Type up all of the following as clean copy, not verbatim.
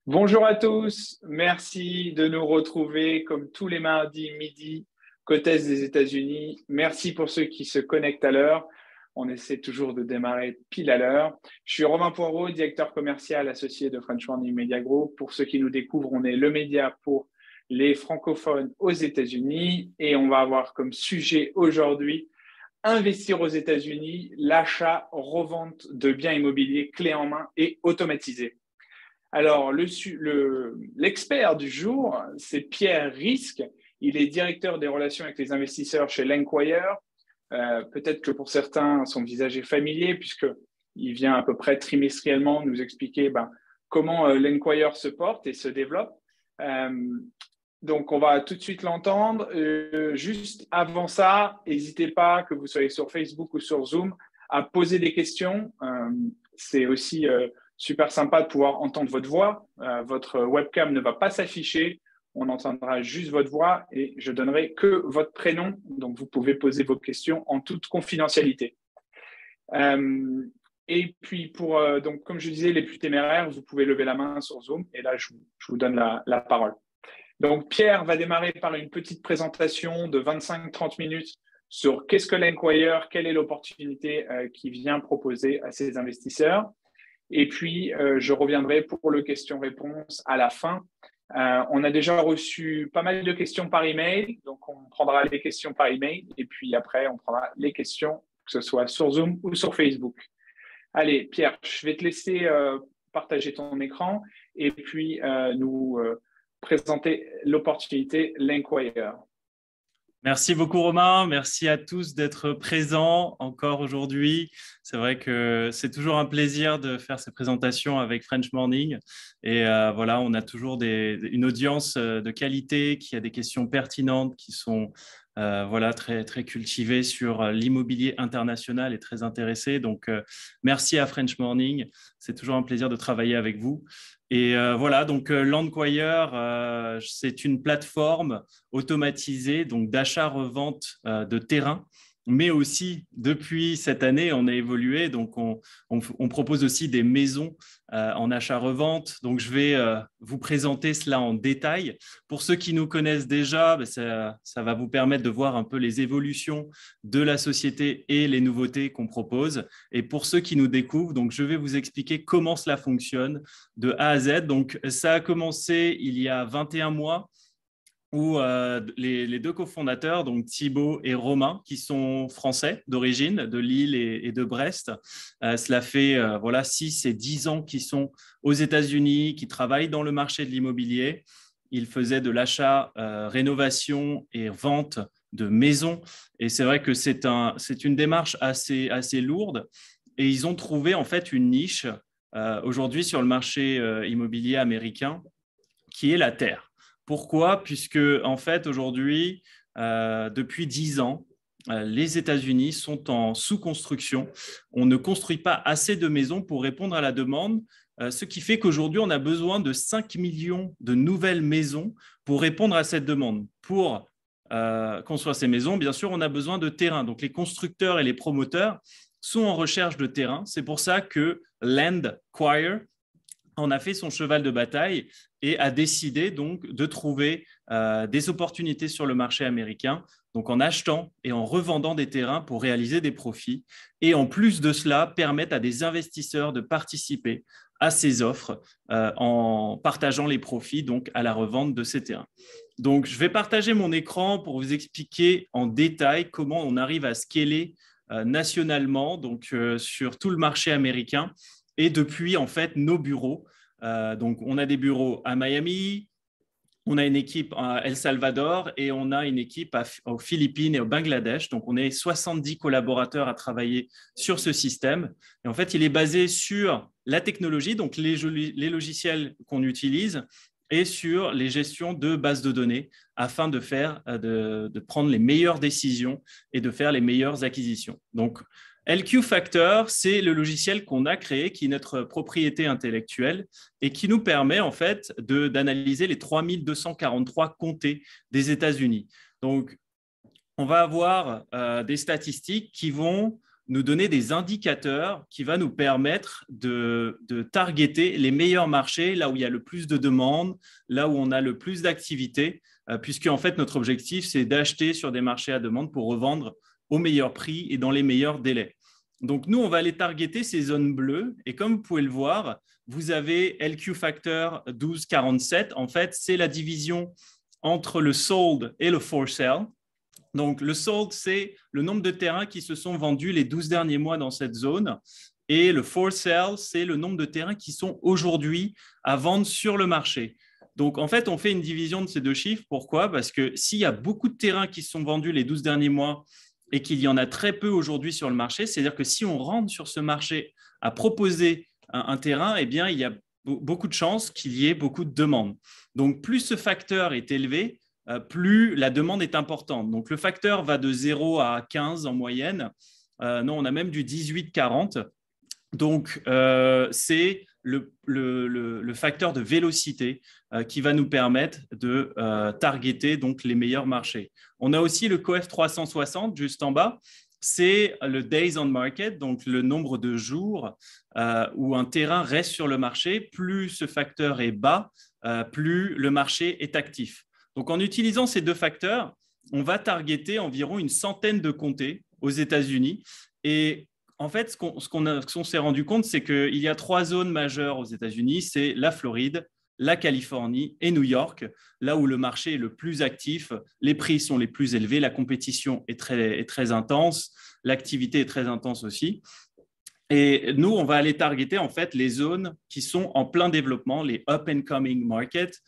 Bonjour à tous, merci de nous retrouver comme tous les mardis midi, côte est des États-Unis. Merci pour ceux qui se connectent à l'heure. On essaie toujours de démarrer pile à l'heure. Je suis Romain Poirot, directeur commercial associé de French Morning Media Group. Pour ceux qui nous découvrent, on est le média pour les francophones aux États-Unis et on va avoir comme sujet aujourd'hui investir aux États-Unis, l'achat-revente de biens immobiliers clés en main et automatisés. Alors, l'expert du jour, c'est Pierre Risque. Il est directeur des relations avec les investisseurs chez l'Enquire. Peut-être que pour certains, son visage est familier puisqu'il vient à peu près trimestriellement nous expliquer comment l'Enquire se porte et se développe. Donc, on va tout de suite l'entendre. Juste avant ça, n'hésitez pas, que vous soyez sur Facebook ou sur Zoom, à poser des questions. C'est aussi super sympa de pouvoir entendre votre voix. Votre webcam ne va pas s'afficher. On entendra juste votre voix et je donnerai que votre prénom. Donc, vous pouvez poser vos questions en toute confidentialité. Et puis, donc, comme je disais, les plus téméraires, vous pouvez lever la main sur Zoom. Et là, je vous donne la parole. Donc, Pierre va démarrer par une petite présentation de 25-30 minutes sur qu'est-ce que l'Enquire, quelle est l'opportunité qu'il vient proposer à ses investisseurs. Et puis, je reviendrai pour le question-réponse à la fin. On a déjà reçu pas mal de questions par email, donc on prendra les questions par email et puis après, on prendra les questions, que ce soit sur Zoom ou sur Facebook. Allez, Pierre, je vais te laisser partager ton écran et puis nous présenter l'opportunité l'Enquire. Merci beaucoup Romain, merci à tous d'être présents encore aujourd'hui. C'est vrai que c'est toujours un plaisir de faire ces présentations avec French Morning et voilà, on a toujours une audience de qualité qui a des questions pertinentes qui sont voilà, très, très cultivées sur l'immobilier international et très intéressées. Donc merci à French Morning, c'est toujours un plaisir de travailler avec vous. Et voilà, donc Landquire, c'est une plateforme automatisée donc d'achat-revente de terrain, mais aussi depuis cette année, on a évolué, donc on propose aussi des maisons en achat-revente. Donc je vais vous présenter cela en détail. Pour ceux qui nous connaissent déjà, ça va vous permettre de voir un peu les évolutions de la société et les nouveautés qu'on propose. Et pour ceux qui nous découvrent, donc je vais vous expliquer comment cela fonctionne de A à Z. Donc ça a commencé il y a 21 mois où les deux cofondateurs, donc Thibaut et Romain, qui sont français d'origine, de Lille et de Brest, cela fait voilà, 6 et 10 ans qu'ils sont aux États-Unis, qui travaillent dans le marché de l'immobilier. Ils faisaient de l'achat, rénovation et vente de maisons. Et c'est vrai que c'est une démarche assez lourde. Et ils ont trouvé en fait une niche aujourd'hui sur le marché immobilier américain qui est la terre. Pourquoi? Puisque, en fait, aujourd'hui, depuis 10 ans, les États-Unis sont en sous-construction. On ne construit pas assez de maisons pour répondre à la demande, ce qui fait qu'aujourd'hui, on a besoin de 5 millions de nouvelles maisons pour répondre à cette demande. Pour construire ces maisons, bien sûr, on a besoin de terrain. Donc, les constructeurs et les promoteurs sont en recherche de terrain. C'est pour ça que Landquire en a fait son cheval de bataille et a décidé donc de trouver des opportunités sur le marché américain, donc en achetant et en revendant des terrains pour réaliser des profits. Et en plus de cela, permettre à des investisseurs de participer à ces offres en partageant les profits donc à la revente de ces terrains. Donc, je vais partager mon écran pour vous expliquer en détail comment on arrive à scaler nationalement, donc sur tout le marché américain. Et depuis, en fait, nos bureaux. Donc, on a des bureaux à Miami, on a une équipe à El Salvador et on a une équipe aux Philippines et au Bangladesh. Donc, on est 70 collaborateurs à travailler sur ce système. Et en fait, il est basé sur la technologie, donc les logiciels qu'on utilise, et sur les gestions de bases de données afin de prendre les meilleures décisions et de faire les meilleures acquisitions. Donc, LQ Factor, c'est le logiciel qu'on a créé, qui est notre propriété intellectuelle et qui nous permet en fait d'analyser les 3243 comtés des États-Unis. Donc, on va avoir des statistiques qui vont nous donner des indicateurs qui va nous permettre de targeter les meilleurs marchés, là où il y a le plus de demandes, là où on a le plus d'activité, puisque en fait, notre objectif, c'est d'acheter sur des marchés à demande pour revendre au meilleur prix et dans les meilleurs délais. Donc, nous, on va aller targeter ces zones bleues. Et comme vous pouvez le voir, vous avez LQ Factor 1247. En fait, c'est la division entre le sold et le for sale. Donc, le sold, c'est le nombre de terrains qui se sont vendus les 12 derniers mois dans cette zone. Et le for sale, c'est le nombre de terrains qui sont aujourd'hui à vendre sur le marché. Donc, en fait, on fait une division de ces deux chiffres. Pourquoi? Parce que s'il y a beaucoup de terrains qui se sont vendus les 12 derniers mois et qu'il y en a très peu aujourd'hui sur le marché, c'est-à-dire que si on rentre sur ce marché à proposer un terrain, eh bien, il y a beaucoup de chances qu'il y ait beaucoup de demandes. Donc, plus ce facteur est élevé, plus la demande est importante. Donc, le facteur va de 0 à 15 en moyenne. Non, on a même du 18-40. Donc, c'est le facteur de vélocité qui va nous permettre de targeter donc, les meilleurs marchés. On a aussi le COEF 360 juste en bas. C'est le days on market, donc le nombre de jours où un terrain reste sur le marché. Plus ce facteur est bas, plus le marché est actif. Donc, en utilisant ces deux facteurs, on va targeter environ une centaine de comtés aux États-Unis. Et en fait, ce qu'on s'est rendu compte, c'est qu'il y a 3 zones majeures aux États-Unis. C'est la Floride, la Californie et New York, là où le marché est le plus actif, les prix sont les plus élevés, la compétition est très intense, l'activité est très intense aussi. Et nous, on va aller targeter en fait les zones qui sont en plein développement, les up and coming markets,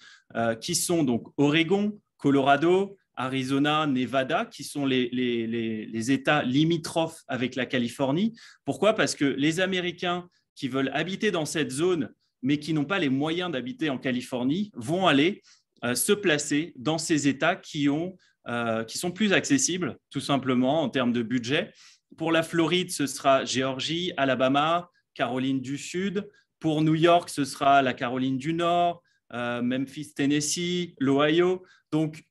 qui sont donc Oregon, Colorado, Arizona, Nevada, qui sont les États limitrophes avec la Californie. Pourquoi? Parce que les Américains qui veulent habiter dans cette zone, mais qui n'ont pas les moyens d'habiter en Californie, vont aller se placer dans ces États qui sont plus accessibles, tout simplement, en termes de budget. Pour la Floride, ce sera Géorgie, Alabama, Caroline du Sud. Pour New York, ce sera la Caroline du Nord, Memphis, Tennessee, l'Ohio. Donc,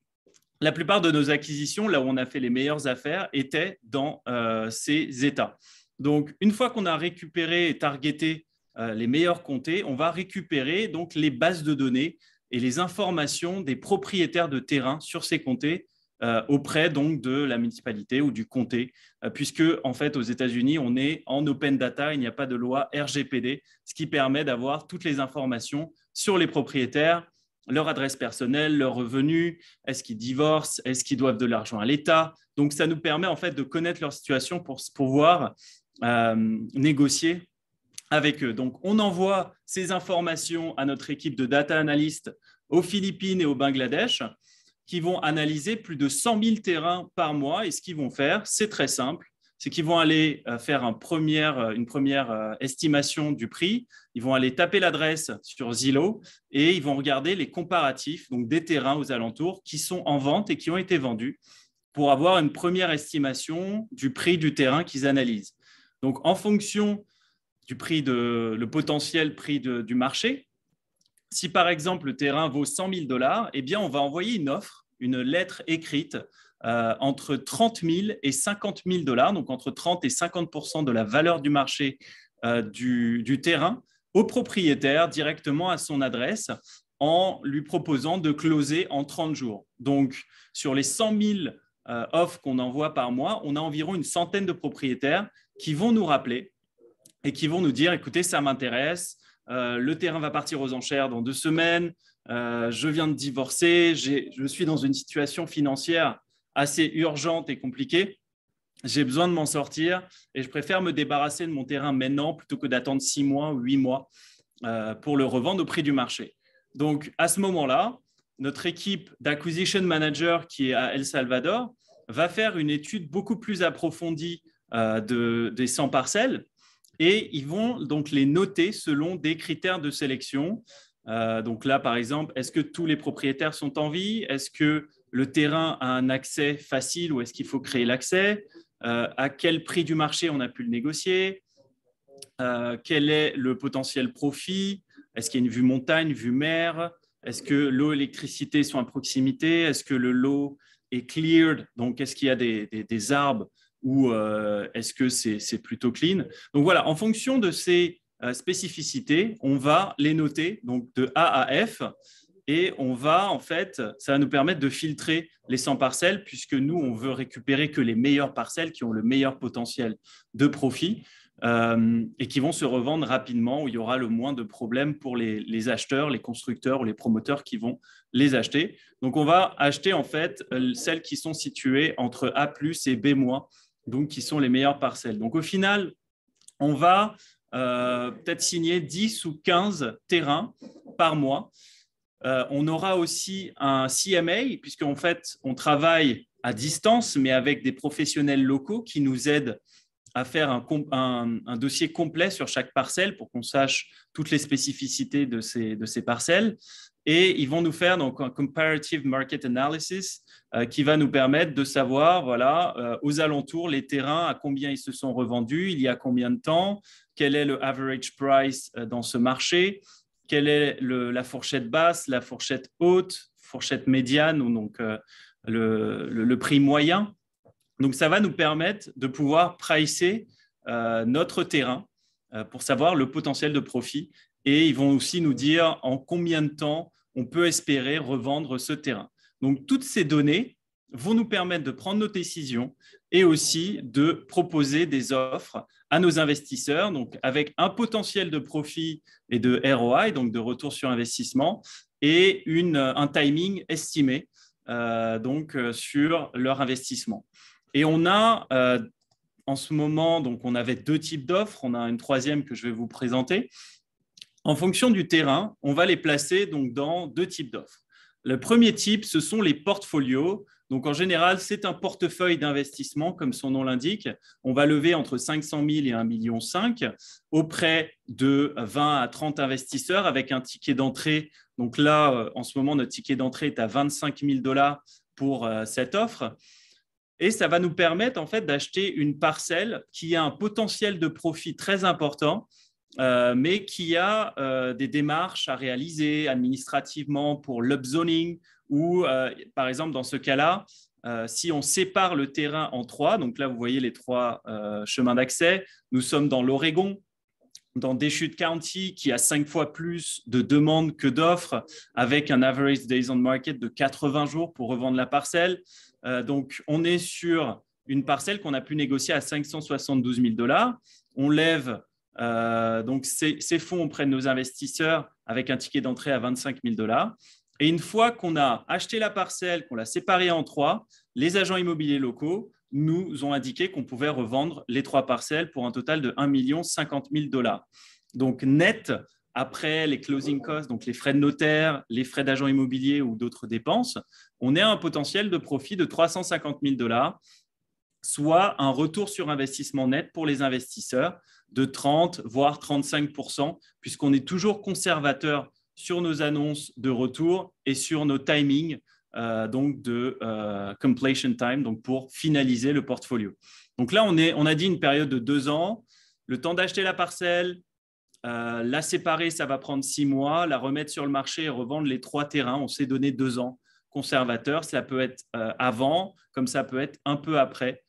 la plupart de nos acquisitions, là où on a fait les meilleures affaires, étaient dans ces États. Donc, une fois qu'on a récupéré et targeté les meilleurs comtés, on va récupérer donc les bases de données et les informations des propriétaires de terrain sur ces comtés auprès donc de la municipalité ou du comté, puisque en fait aux États-Unis on est en open data, il n'y a pas de loi RGPD, ce qui permet d'avoir toutes les informations sur les propriétaires, leur adresse personnelle, leurs revenus, est-ce qu'ils divorcent, est-ce qu'ils doivent de l'argent à l'État. Donc ça nous permet en fait de connaître leur situation pour pouvoir négocier avec eux. Donc on envoie ces informations à notre équipe de data analystes aux Philippines et au Bangladesh, qui vont analyser plus de 100 000 terrains par mois. Et ce qu'ils vont faire, c'est très simple, c'est qu'ils vont aller faire une première estimation du prix. Ils vont aller taper l'adresse sur Zillow et ils vont regarder les comparatifs donc des terrains aux alentours qui sont en vente et qui ont été vendus pour avoir une première estimation du prix du terrain qu'ils analysent. Donc, en fonction du prix le potentiel prix du marché, si par exemple le terrain vaut 100 000 $, eh bien, on va envoyer une offre, une lettre écrite entre 30 000 et 50 000 $, donc entre 30 et 50% de la valeur du marché du terrain, au propriétaire directement à son adresse en lui proposant de closer en 30 jours. Donc, sur les 100 000 offres qu'on envoie par mois, on a environ une centaine de propriétaires qui vont nous rappeler et qui vont nous dire, écoutez, ça m'intéresse, le terrain va partir aux enchères dans 2 semaines, je viens de divorcer, je suis dans une situation financière assez urgente et compliquée, j'ai besoin de m'en sortir et je préfère me débarrasser de mon terrain maintenant plutôt que d'attendre 6 mois ou 8 mois pour le revendre au prix du marché. Donc, à ce moment-là, notre équipe d'acquisition manager qui est à El Salvador va faire une étude beaucoup plus approfondie des 100 parcelles et ils vont donc les noter selon des critères de sélection. Donc là, par exemple, est-ce que tous les propriétaires sont en vie? Est-ce que le terrain a un accès facile ou est-ce qu'il faut créer l'accès? À quel prix du marché on a pu le négocier? Quel est le potentiel profit? Est-ce qu'il y a une vue montagne, vue mer? Est-ce que l'eau et l'électricité sont à proximité? Est-ce que le lot est cleared? Donc, est-ce qu'il y a des arbres ou est-ce que c'est plutôt clean? Donc voilà, en fonction de ces spécificités, on va les noter donc de A à F. Et on va, en fait, ça va nous permettre de filtrer les 100 parcelles, puisque nous, on veut récupérer que les meilleures parcelles qui ont le meilleur potentiel de profit et qui vont se revendre rapidement, où il y aura le moins de problèmes pour les acheteurs, les constructeurs ou les promoteurs qui vont les acheter. Donc, on va acheter, en fait, celles qui sont situées entre A+ et B-, donc qui sont les meilleures parcelles. Donc, au final, on va peut-être signer 10 ou 15 terrains par mois. On aura aussi un CMA, puisqu'en fait, on travaille à distance, mais avec des professionnels locaux qui nous aident à faire un dossier complet sur chaque parcelle pour qu'on sache toutes les spécificités de ces parcelles. Et ils vont nous faire donc un comparative market analysis qui va nous permettre de savoir, voilà, aux alentours, les terrains, à combien ils se sont revendus, il y a combien de temps, quel est le average price dans ce marché, quelle est la fourchette basse, la fourchette haute, fourchette médiane, ou donc le prix moyen. Donc, ça va nous permettre de pouvoir pricer notre terrain pour savoir le potentiel de profit. Et ils vont aussi nous dire en combien de temps on peut espérer revendre ce terrain. Donc, toutes ces données vont nous permettre de prendre nos décisions et aussi de proposer des offres à nos investisseurs, donc avec un potentiel de profit et de ROI, donc de retour sur investissement, et un timing estimé sur leur investissement. Et on a en ce moment, donc on avait 2 types d'offres, on a une 3e que je vais vous présenter. En fonction du terrain, on va les placer donc dans 2 types d'offres. Le premier type, ce sont les portfolios. Donc, en général, c'est un portefeuille d'investissement, comme son nom l'indique. On va lever entre 500 000 et 1,5 million auprès de 20 à 30 investisseurs avec un ticket d'entrée. Donc là, en ce moment, notre ticket d'entrée est à 25 000 $ pour cette offre. Et ça va nous permettre en fait d'acheter une parcelle qui a un potentiel de profit très important, mais qui a des démarches à réaliser administrativement pour l'upzoning ou, par exemple, dans ce cas-là, si on sépare le terrain en 3, donc là, vous voyez les 3 chemins d'accès, nous sommes dans l'Oregon, dans Deschutes County, qui a 5 fois plus de demandes que d'offres, avec un average days on market de 80 jours pour revendre la parcelle. Donc, on est sur une parcelle qu'on a pu négocier à 572 000 $. On lève donc ces fonds auprès de nos investisseurs avec un ticket d'entrée à 25 000 $. Et une fois qu'on a acheté la parcelle, qu'on l'a séparée en 3, les agents immobiliers locaux nous ont indiqué qu'on pouvait revendre les 3 parcelles pour un total de 1,05 million $. Donc, net, après les closing costs, donc les frais de notaire, les frais d'agent immobilier ou d'autres dépenses, on est à un potentiel de profit de 350 000 $, soit un retour sur investissement net pour les investisseurs de 30 voire 35 %, puisqu'on est toujours conservateur sur nos annonces de retour et sur nos timings donc de completion time, donc pour finaliser le portfolio. Donc là, on a dit une période de 2 ans, le temps d'acheter la parcelle, la séparer, ça va prendre 6 mois, la remettre sur le marché et revendre les 3 terrains, on s'est donné 2 ans conservateur, ça peut être avant, comme ça peut être un peu après.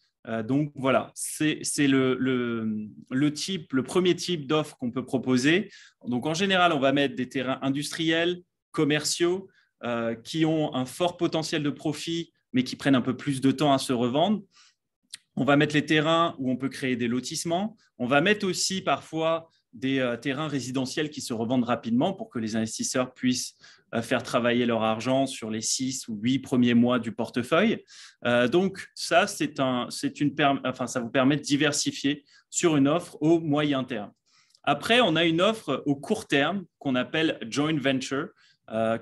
Donc voilà, c'est le premier type d'offre qu'on peut proposer. Donc en général, on va mettre des terrains industriels, commerciaux, qui ont un fort potentiel de profit, mais qui prennent un peu plus de temps à se revendre. On va mettre les terrains où on peut créer des lotissements. On va mettre aussi parfois des terrains résidentiels qui se revendent rapidement pour que les investisseurs puissent faire travailler leur argent sur les 6 ou 8 premiers mois du portefeuille. Donc, ça vous permet de diversifier sur une offre au moyen terme. Après, on a une offre au court terme qu'on appelle joint venture,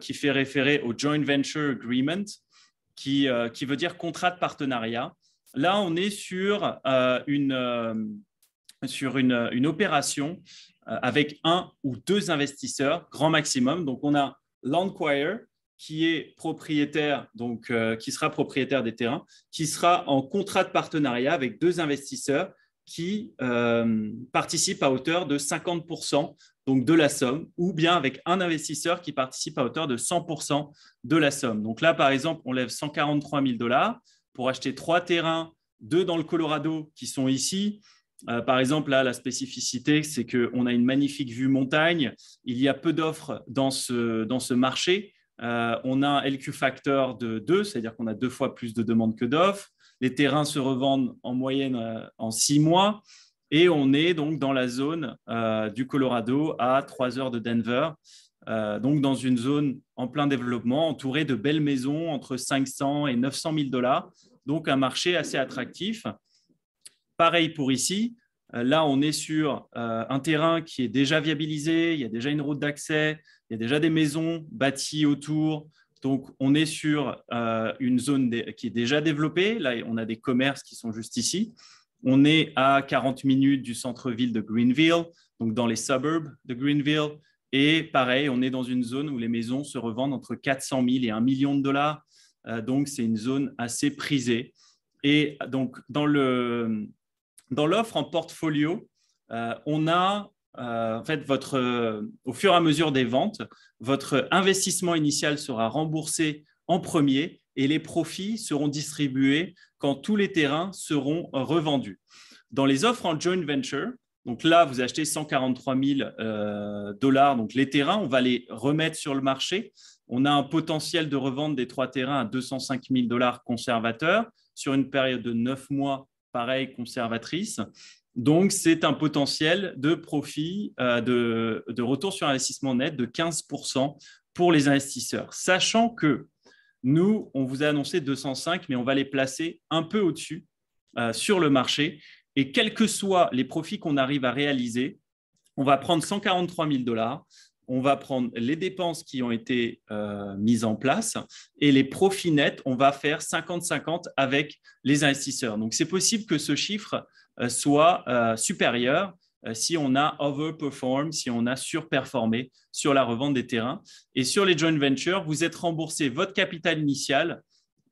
qui fait référer au joint venture agreement, qui veut dire contrat de partenariat. Là, on est sur une opération avec 1 ou 2 investisseurs, grand maximum. Donc, on a Landquire, qui est propriétaire, donc qui sera propriétaire des terrains, qui sera en contrat de partenariat avec 2 investisseurs qui participent à hauteur de 50% donc de la somme, ou bien avec un investisseur qui participe à hauteur de 100% de la somme. Donc là, par exemple, on lève 143 000 $ pour acheter 3 terrains 2 dans le Colorado qui sont ici. Par exemple, là, la spécificité, c'est qu'on a une magnifique vue montagne. Il y a peu d'offres dans ce marché. On a un LQ factor de 2, c'est-à-dire qu'on a 2 fois plus de demandes que d'offres. Les terrains se revendent en moyenne en 6 mois. Et on est donc dans la zone du Colorado à 3 heures de Denver. Donc dans une zone en plein développement, entourée de belles maisons entre 500 et 900 000 $. Donc un marché assez attractif. Pareil pour ici. Là, on est sur un terrain qui est déjà viabilisé. Il y a déjà une route d'accès. Il y a déjà des maisons bâties autour. Donc, on est sur une zone qui est déjà développée. Là, on a des commerces qui sont juste ici. On est à 40 minutes du centre-ville de Greenville, donc dans les suburbs de Greenville. Et pareil, on est dans une zone où les maisons se revendent entre 400 000 et 1 million de dollars. Donc, c'est une zone assez prisée. Et donc, dans l'offre en portfolio, on a en fait au fur et à mesure des ventes, votre investissement initial sera remboursé en premier et les profits seront distribués quand tous les terrains seront revendus. Dans les offres en joint venture, donc là, vous achetez 143 000 $, donc les terrains, on va les remettre sur le marché. On a un potentiel de revente des 3 terrains à 205 000 $ conservateurs sur une période de 9 mois, pareil, conservatrice. Donc, c'est un potentiel de profit, de retour sur investissement net de 15% pour les investisseurs. Sachant que nous, on vous a annoncé 205, mais on va les placer un peu au-dessus sur le marché. Et quels que soient les profits qu'on arrive à réaliser, on va prendre 143 000 $, on va prendre les dépenses qui ont été mises en place et les profits nets, on va faire 50-50 avec les investisseurs. Donc, c'est possible que ce chiffre soit supérieur si on a overperform, si on a surperformé sur la revente des terrains. Et sur les joint ventures, vous êtes remboursé votre capital initial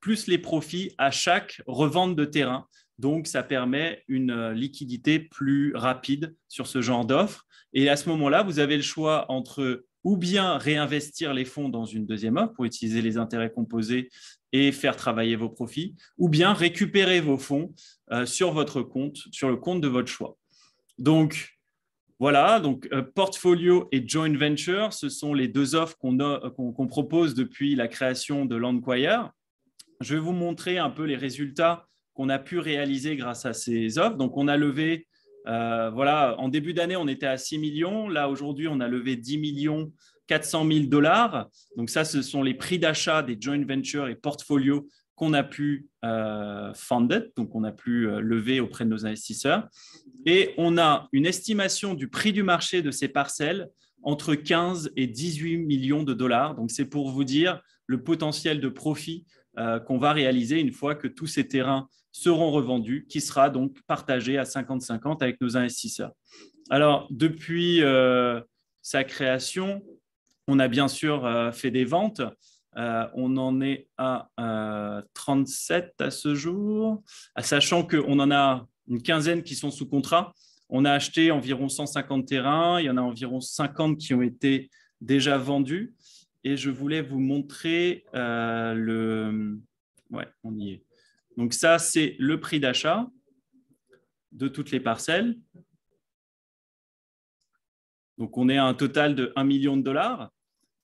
plus les profits à chaque revente de terrain. Donc, ça permet une liquidité plus rapide sur ce genre d'offre. Et à ce moment-là, vous avez le choix entre ou bien réinvestir les fonds dans une deuxième offre pour utiliser les intérêts composés et faire travailler vos profits, ou bien récupérer vos fonds sur votre compte, sur le compte de votre choix. Donc, voilà, donc portfolio et joint venture, ce sont les 2 offres qu'on propose depuis la création de Landquire. Je vais vous montrer un peu les résultats qu'on a pu réaliser grâce à ces offres. Donc, on a levé, en début d'année, on était à 6 millions. Là, aujourd'hui, on a levé 10 400 000 $. Donc, ça, ce sont les prix d'achat des joint ventures et portfolios qu'on a pu funded, donc on a pu lever auprès de nos investisseurs. Et on a une estimation du prix du marché de ces parcelles entre 15 et 18 millions de $. Donc, c'est pour vous dire le potentiel de profit qu'on va réaliser une fois que tous ces terrains seront revendus, qui sera donc partagé à 50-50 avec nos investisseurs. Alors, depuis sa création, on a bien sûr fait des ventes. On en est à 37 à ce jour, sachant qu'on en a une quinzaine qui sont sous contrat. On a acheté environ 150 terrains, il y en a environ 50 qui ont été déjà vendus. Et je voulais vous montrer Ouais, on y est. Donc ça, c'est le prix d'achat de toutes les parcelles. Donc, on est à un total de 1 million de $.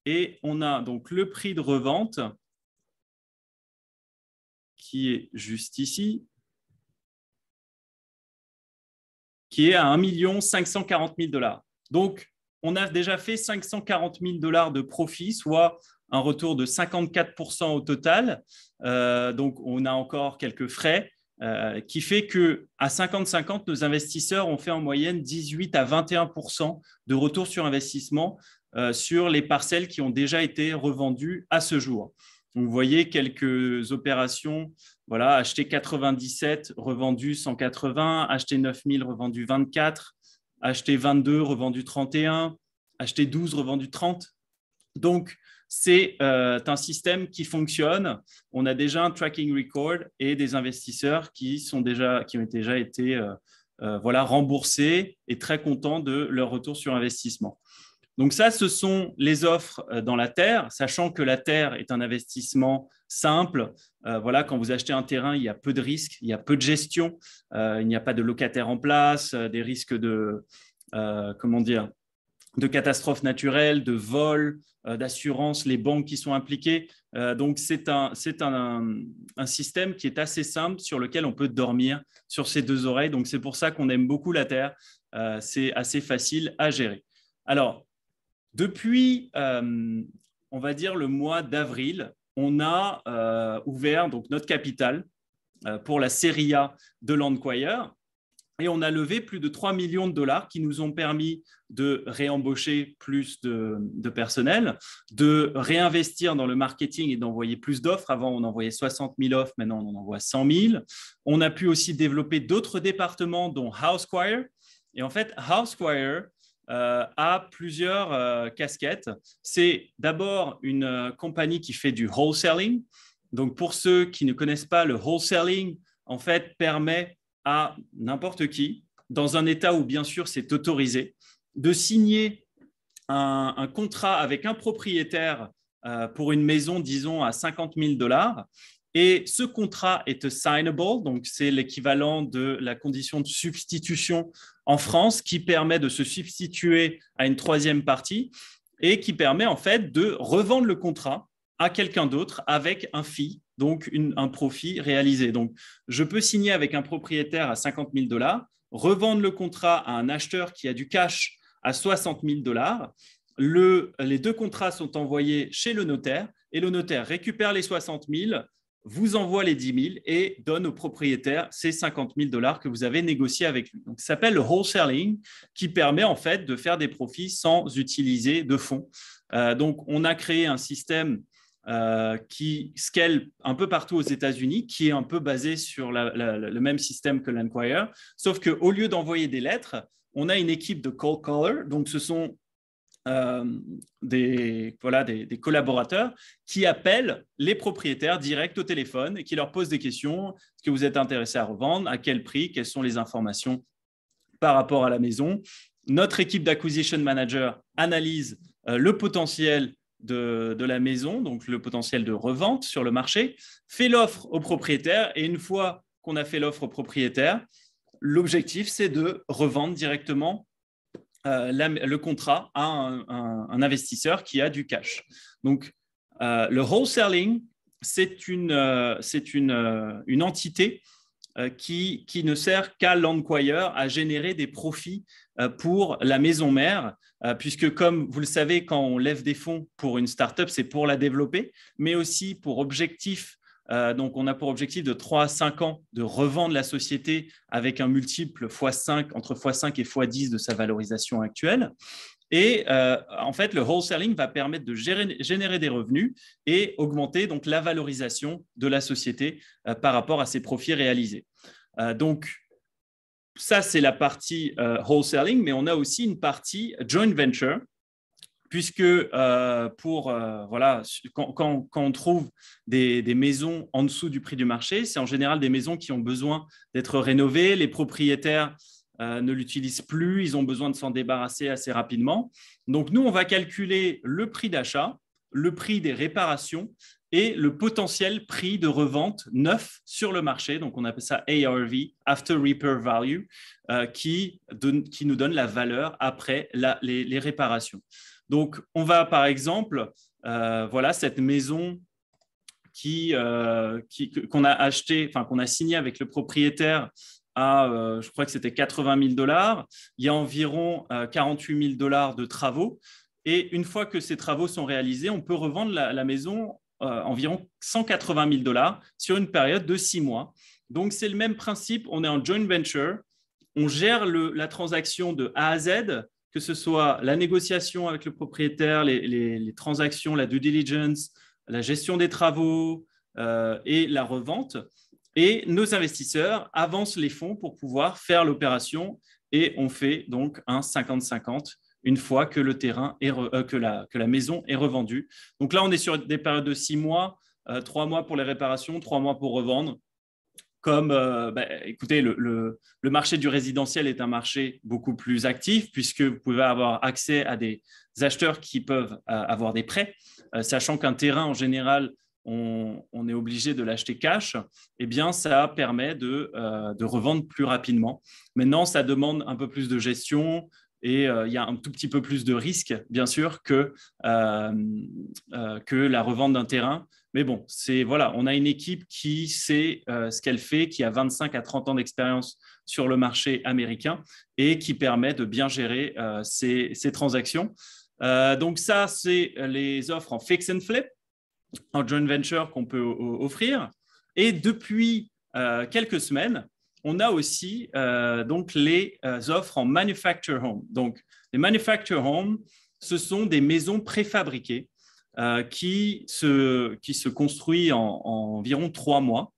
Et on a donc le prix de revente qui est juste ici, qui est à 1 540 000 $. Donc, on a déjà fait 540 000 $ de profit, soit un retour de 54% au total. Donc, on a encore quelques frais qui fait qu'à 50-50, nos investisseurs ont fait en moyenne 18 à 21% de retour sur investissement sur les parcelles qui ont déjà été revendues à ce jour. Donc, vous voyez quelques opérations, voilà, acheter 97, revendu 180, acheter 9000, revendu 24, acheter 22, revendu 31, acheter 12, revendu 30. Donc, c'est un système qui fonctionne. On a déjà un tracking record et des investisseurs qui ont déjà été remboursés et très contents de leur retour sur investissement. Donc ça, ce sont les offres dans la terre, sachant que la terre est un investissement simple. Voilà, quand vous achetez un terrain, il y a peu de risques, il y a peu de gestion, il n'y a pas de locataire en place, des risques de, comment dire, de catastrophes naturelles, de vols, d'assurance, les banques qui sont impliquées. Donc, c'est un système qui est assez simple sur lequel on peut dormir sur ses deux oreilles. Donc, c'est pour ça qu'on aime beaucoup la Terre. C'est assez facile à gérer. Alors, depuis, on va dire, le mois d'avril, on a ouvert donc, notre capital pour la série A de Landquire. Et on a levé plus de 3 millions de dollars qui nous ont permis de réembaucher plus de personnel, de réinvestir dans le marketing et d'envoyer plus d'offres. Avant, on envoyait 60 000 offres, maintenant, on en envoie 100 000. On a pu aussi développer d'autres départements, dont HouseQuire. Et en fait, HouseQuire a plusieurs casquettes. C'est d'abord une compagnie qui fait du wholesaling. Donc, pour ceux qui ne connaissent pas, le wholesaling, en fait, permet à n'importe qui, dans un État où bien sûr c'est autorisé, de signer un contrat avec un propriétaire pour une maison, disons, à 50 000 dollars. Et ce contrat est assignable, donc c'est l'équivalent de la condition de substitution en France qui permet de se substituer à une troisième partie et qui permet en fait de revendre le contrat à quelqu'un d'autre avec un fee, donc un profit réalisé. Donc, je peux signer avec un propriétaire à 50 000 dollars, revendre le contrat à un acheteur qui a du cash à 60 000 dollars. Les deux contrats sont envoyés chez le notaire et le notaire récupère les 60 000, vous envoie les 10 000 et donne au propriétaire ces 50 000 dollars que vous avez négociés avec lui. Donc, ça s'appelle le wholesaling qui permet en fait de faire des profits sans utiliser de fonds. Donc, on a créé un système qui scale un peu partout aux États-Unis, qui est un peu basé sur le même système que Landquire, sauf qu'au lieu d'envoyer des lettres, on a une équipe de cold caller, donc ce sont des collaborateurs qui appellent les propriétaires direct au téléphone et qui leur posent des questions. Est-ce que vous êtes intéressé à revendre? À quel prix? Quelles sont les informations par rapport à la maison? Notre équipe d'acquisition manager analyse le potentiel de la maison, donc le potentiel de revente sur le marché, fait l'offre au propriétaire et une fois qu'on a fait l'offre au propriétaire, l'objectif, c'est de revendre directement le contrat à un investisseur qui a du cash. Donc, le wholesaling, c'est une entité qui ne sert qu'à Landquire à générer des profits pour la maison mère, puisque comme vous le savez, quand on lève des fonds pour une startup, c'est pour la développer, mais aussi pour objectif. Donc, on a pour objectif de 3 à 5 ans de revendre la société avec un multiple x5, entre x5 et x10 de sa valorisation actuelle. Et en fait, le wholesaling va permettre de générer des revenus et augmenter donc la valorisation de la société par rapport à ses profits réalisés. Donc, ça, c'est la partie wholesaling, mais on a aussi une partie joint venture, puisque quand on trouve des maisons en dessous du prix du marché, c'est en général des maisons qui ont besoin d'être rénovées. Les propriétaires ne l'utilisent plus, ils ont besoin de s'en débarrasser assez rapidement. Donc, nous, on va calculer le prix d'achat, le prix des réparations et le potentiel prix de revente neuf sur le marché. Donc, on appelle ça ARV, After Repair Value, qui nous donne la valeur après les réparations. Donc, on va, par exemple, cette maison qu'on a achetée, enfin, qu'on a signée avec le propriétaire à, je crois que c'était 80 000 dollars. Il y a environ 48 000 dollars de travaux. Et une fois que ces travaux sont réalisés, on peut revendre la maison environ 180 000 dollars sur une période de 6 mois. Donc, c'est le même principe. On est en joint venture. On gère la transaction de A à Z, que ce soit la négociation avec le propriétaire, les transactions, la due diligence, la gestion des travaux et la revente. Et nos investisseurs avancent les fonds pour pouvoir faire l'opération et on fait donc un 50-50 une fois que que la maison est revendue. Donc là, on est sur des périodes de 6 mois, 3 mois pour les réparations, 3 mois pour revendre. comme, écoutez, le marché du résidentiel est un marché beaucoup plus actif puisque vous pouvez avoir accès à des acheteurs qui peuvent avoir des prêts, sachant qu'un terrain, en général, on est obligé de l'acheter cash, eh bien, ça permet de revendre plus rapidement. Maintenant, ça demande un peu plus de gestion et il y a un tout petit peu plus de risque, bien sûr, que la revente d'un terrain. Mais bon, voilà, on a une équipe qui sait ce qu'elle fait, qui a 25 à 30 ans d'expérience sur le marché américain et qui permet de bien gérer ces transactions. Donc ça, c'est les offres en fix and flip, en joint venture qu'on peut offrir. Et depuis quelques semaines, on a aussi donc les offres en manufacture home. Donc, les manufacture home, ce sont des maisons préfabriquées qui se construisent en environ 3 mois.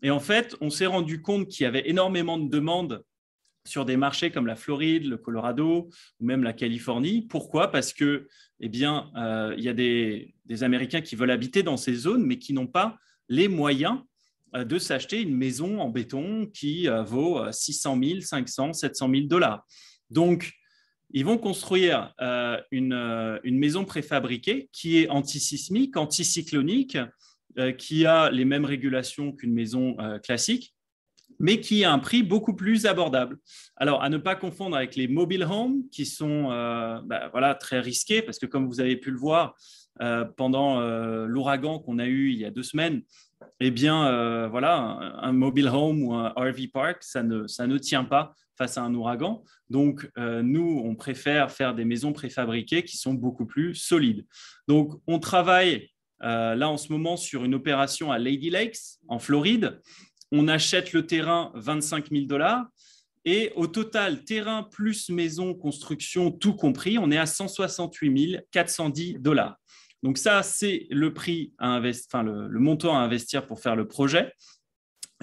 Et en fait, on s'est rendu compte qu'il y avait énormément de demandes sur des marchés comme la Floride, le Colorado ou même la Californie. Pourquoi ? Parce que, il y a des Américains qui veulent habiter dans ces zones, mais qui n'ont pas les moyens de s'acheter une maison en béton qui vaut 600 000, 500, 700 000 dollars. Donc, ils vont construire une maison préfabriquée qui est antisismique, anticyclonique, qui a les mêmes régulations qu'une maison classique, mais qui a un prix beaucoup plus abordable. Alors, à ne pas confondre avec les mobile homes, qui sont très risqués, parce que comme vous avez pu le voir pendant l'ouragan qu'on a eu il y a 2 semaines, eh bien, un mobile home ou un RV park, ça ne tient pas face à un ouragan. Donc, nous, on préfère faire des maisons préfabriquées qui sont beaucoup plus solides. Donc, on travaille là en ce moment sur une opération à Lady Lakes, en Floride. On achète le terrain 25 000 dollars et au total, terrain plus maison, construction, tout compris, on est à 168 410 dollars. Donc ça, c'est le prix le montant à investir pour faire le projet.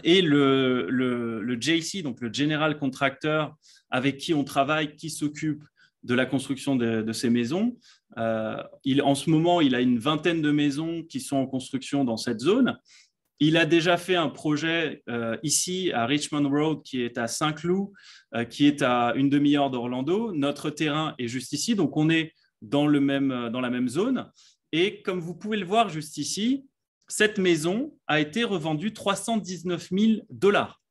Et le JC, donc le General Contractor, avec qui on travaille, qui s'occupe de la construction de ces maisons, en ce moment, il a une vingtaine de maisons qui sont en construction dans cette zone. Il a déjà fait un projet ici à Richmond Road qui est à Saint-Cloud, qui est à une demi-heure d'Orlando. Notre terrain est juste ici, donc on est dans la même zone. Et comme vous pouvez le voir juste ici, cette maison a été revendue 319 000 dollars.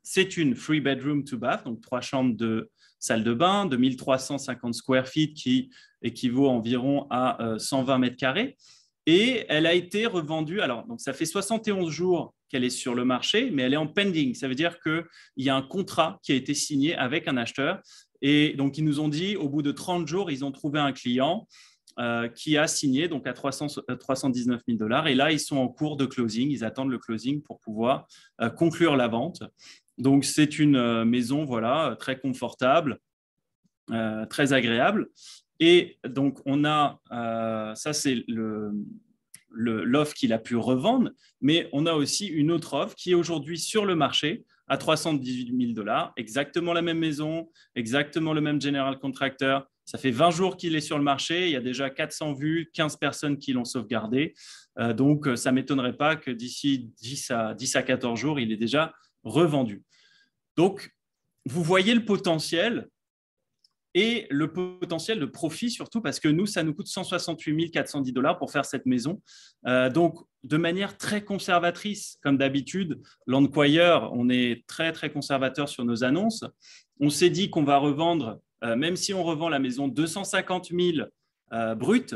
C'est une 3-bedroom, 2-bath, donc 3 chambres de salle de bain de 1350 square feet qui équivaut environ à 120 mètres carrés. Et elle a été revendue, alors donc ça fait 71 jours qu'elle est sur le marché, mais elle est en pending. Ça veut dire qu'il y a un contrat qui a été signé avec un acheteur. Et donc, ils nous ont dit, au bout de 30 jours, ils ont trouvé un client qui a signé donc à 319 000 dollars. Et là, ils sont en cours de closing. Ils attendent le closing pour pouvoir conclure la vente. Donc, c'est une maison très confortable, très agréable. Et donc, on a, ça c'est l'offre qu'il a pu revendre, mais on a aussi une autre offre qui est aujourd'hui sur le marché à 318 000 dollars, exactement la même maison, exactement le même general contractor. Ça fait 20 jours qu'il est sur le marché, il y a déjà 400 vues, 15 personnes qui l'ont sauvegardé. Donc, ça ne m'étonnerait pas que d'ici 10 à 14 jours, il est déjà revendu. Donc, vous voyez le potentiel. Et le potentiel de profit surtout parce que nous, ça nous coûte 168 410 dollars pour faire cette maison. Donc, de manière très conservatrice, comme d'habitude, Landquire, on est très, très conservateur sur nos annonces. On s'est dit qu'on va revendre, même si on revend la maison 250 000 brut,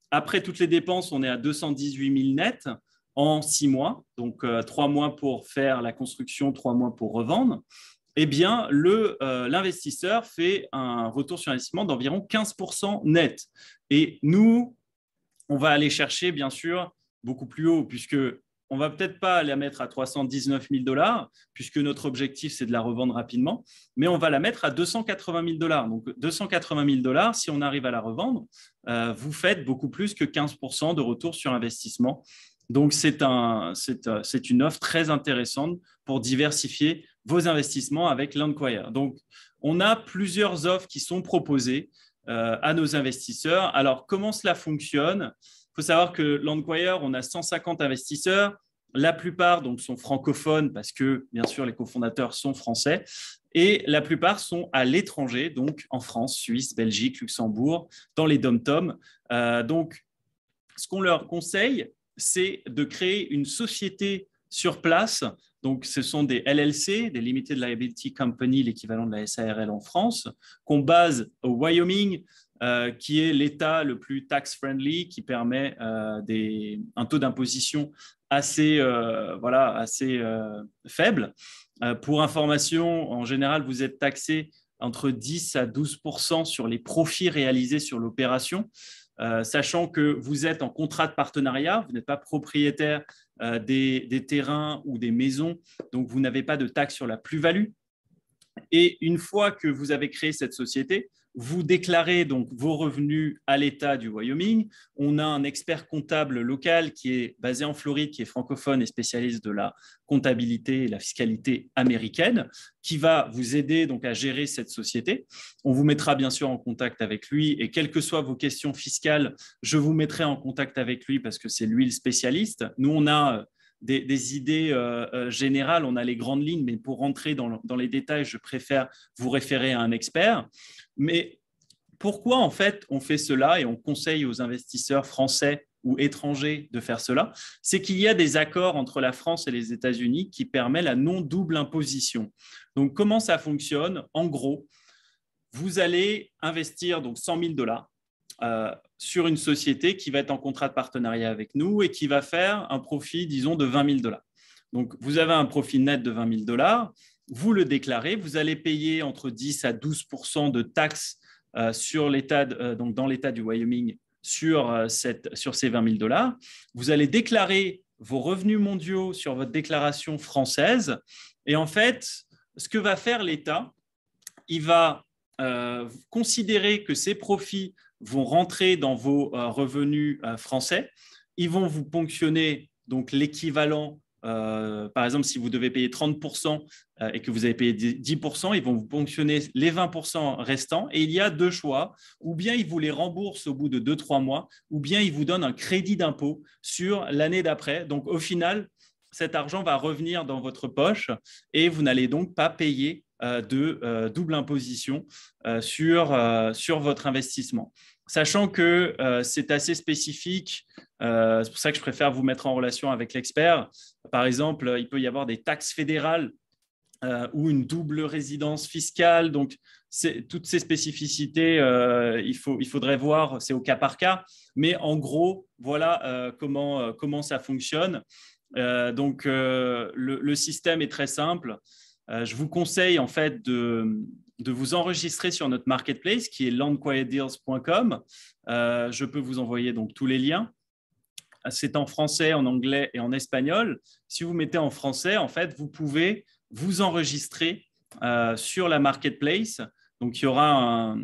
après toutes les dépenses, on est à 218 000 net en 6 mois. Donc, 3 mois pour faire la construction, 3 mois pour revendre. Eh bien, l'investisseur fait un retour sur investissement d'environ 15% net. Et nous, on va aller chercher, bien sûr, beaucoup plus haut, puisque on ne va peut-être pas la mettre à 319 000 dollars, puisque notre objectif, c'est de la revendre rapidement, mais on va la mettre à 280 000 dollars. Donc, 280 000 dollars, si on arrive à la revendre, vous faites beaucoup plus que 15% de retour sur investissement. Donc, c'est une offre très intéressante pour diversifier vos investissements avec Landquire. Donc, on a plusieurs offres qui sont proposées à nos investisseurs. Alors, comment cela fonctionne ? Il faut savoir que Landquire, on a 150 investisseurs La plupart donc, sont francophones parce que, bien sûr, les cofondateurs sont français. Et la plupart sont à l'étranger, donc en France, Suisse, Belgique, Luxembourg, dans les dom-toms. Donc, ce qu'on leur conseille, c'est de créer une société sur place. Donc, ce sont des LLC, des Limited Liability Company, l'équivalent de la SARL en France, qu'on base au Wyoming, qui est l'État le plus tax-friendly, qui permet un taux d'imposition assez faible. Pour information, en général, vous êtes taxé entre 10 à 12% sur les profits réalisés sur l'opération. Sachant que vous êtes en contrat de partenariat, vous n'êtes pas propriétaire des terrains ou des maisons, donc vous n'avez pas de taxe sur la plus-value. Et une fois que vous avez créé cette société, vous déclarez donc vos revenus à l'État du Wyoming. On a un expert comptable local qui est basé en Floride, qui est francophone et spécialiste de la comptabilité et la fiscalité américaine, qui va vous aider donc à gérer cette société. On vous mettra bien sûr en contact avec lui et quelles que soient vos questions fiscales, je vous mettrai en contact avec lui parce que c'est lui le spécialiste. Nous, on a des idées générales, on a les grandes lignes, mais pour rentrer dans les détails, je préfère vous référer à un expert. Mais pourquoi en fait on fait cela et on conseille aux investisseurs français ou étrangers de faire cela? C'est qu'il y a des accords entre la France et les États-Unis qui permettent la non-double imposition. Donc comment ça fonctionne? En gros, vous allez investir donc 100 000 $ sur une société qui va être en contrat de partenariat avec nous et qui va faire un profit, disons, de 20 000 $. Donc, vous avez un profit net de 20 000 $, vous le déclarez, vous allez payer entre 10 à 12% de taxes sur donc dans l'État du Wyoming sur ces 20 000 $. Vous allez déclarer vos revenus mondiaux sur votre déclaration française. Et en fait, ce que va faire l'État, il va considérer que ces profits vont rentrer dans vos revenus français. Ils vont vous ponctionner donc l'équivalent. Par exemple, si vous devez payer 30% et que vous avez payé 10%, ils vont vous ponctionner les 20% restants. Et il y a deux choix. Ou bien ils vous les remboursent au bout de 2-3 mois, ou bien ils vous donnent un crédit d'impôt sur l'année d'après. Donc, au final, cet argent va revenir dans votre poche et vous n'allez donc pas payer de double imposition sur votre investissement. Sachant que c'est assez spécifique, c'est pour ça que je préfère vous mettre en relation avec l'expert. Par exemple, il peut y avoir des taxes fédérales ou une double résidence fiscale. Donc, toutes ces spécificités, il faudrait voir, c'est au cas par cas. Mais en gros, voilà comment ça fonctionne. Donc, le système est très simple. Je vous conseille en fait de vous enregistrer sur notre marketplace qui est landquietdeals.com. Je peux vous envoyer donc tous les liens. C'est en français, en anglais et en espagnol. Si vous mettez en français, en fait, vous pouvez vous enregistrer sur la marketplace. Donc, il y aura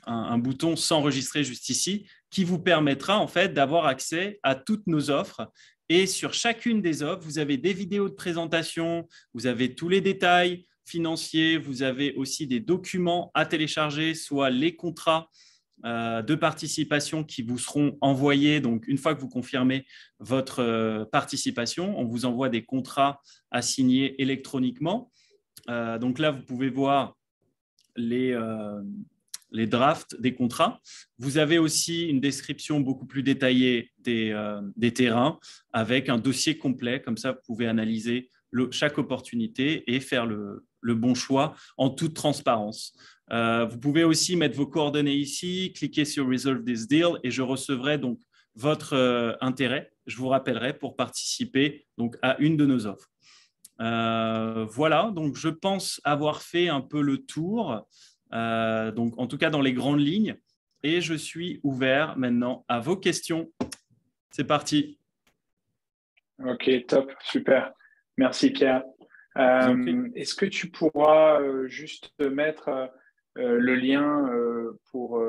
un bouton s'enregistrer juste ici qui vous permettra en fait d'avoir accès à toutes nos offres. Et sur chacune des offres, vous avez des vidéos de présentation, vous avez tous les détails financiers, vous avez aussi des documents à télécharger, soit les contrats de participation qui vous seront envoyés. Donc, une fois que vous confirmez votre participation, on vous envoie des contrats à signer électroniquement. Donc là, vous pouvez voir les drafts des contrats. Vous avez aussi une description beaucoup plus détaillée des terrains avec un dossier complet. Comme ça, vous pouvez analyser chaque opportunité et faire le bon choix en toute transparence. Vous pouvez aussi mettre vos coordonnées ici, cliquer sur « Resolve this deal » et je recevrai donc votre intérêt. Je vous rappellerai pour participer donc, à une de nos offres. Voilà, donc je pense avoir fait un peu le tour. Donc, en tout cas dans les grandes lignes. Et je suis ouvert maintenant à vos questions. C'est parti. Ok, top, super. Merci Pierre. Est-ce que tu pourras juste mettre le lien pour